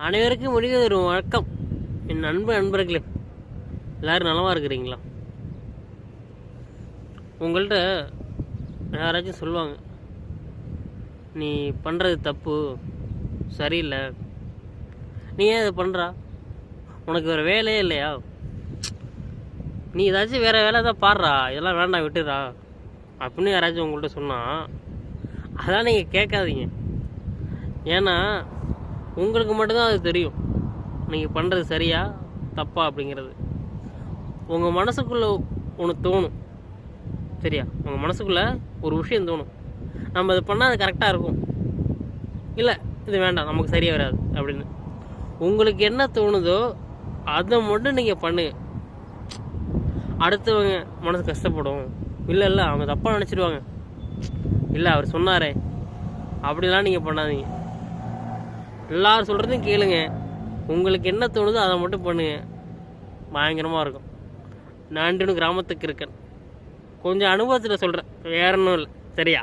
அனைவருக்கும் முடிவு ஒரு வணக்கம். என் நண்பர்களே, எல்லோரும் நலமாக இருக்கிறீங்களா? உங்கள்கிட்ட யாராச்சும் சொல்லுவாங்க, நீ பண்ணுறது தப்பு, சரியில்லை, நீ ஏன் இதை பண்ணுறா, உனக்கு வேறு வேலையே இல்லையா, நீ ஏதாச்சும் வேறு வேலை தான் பாடுறா, இதெல்லாம் வேண்டாம் விட்டுறா அப்படின்னு யாராச்சும் உங்கள்கிட்ட சொன்னால் அதெல்லாம் நீங்கள் கேட்காதீங்க. ஏன்னா உங்களுக்கு மட்டும்தான் அது தெரியும், நீங்கள் பண்ணுறது சரியா தப்பா அப்படிங்கிறது. உங்கள் மனசுக்குள்ளே ஒன்று தோணும், சரியா? உங்கள் மனசுக்குள்ளே ஒரு விஷயம் தோணும், நம்ம அது பண்ணால் அது கரெக்டாக இருக்கும், இல்லை இது வேண்டாம் நமக்கு சரியாக வராது அப்படின்னு. உங்களுக்கு என்ன தோணுதோ அதை மட்டும் நீங்கள் பண்ணுங்க. அடுத்தவங்க மனசு கஷ்டப்படும், இல்லை இல்லை அவங்க தப்பாக நினச்சிடுவாங்க, இல்லை அவர் சொன்னாரே அப்படிலாம் நீங்கள் பண்ணாதீங்க. எல்லாரும் சொல்கிறதையும் கேளுங்க, உங்களுக்கு என்ன தோணுதோ அதை மட்டும் பண்ணுங்க, பயங்கரமாக இருக்கும். நான் கிராமத்துக்கு இருக்கேன், கொஞ்சம் அனுபவத்தில் சொல்கிறேன், வேற ஒன்றும் இல்லை, சரியா?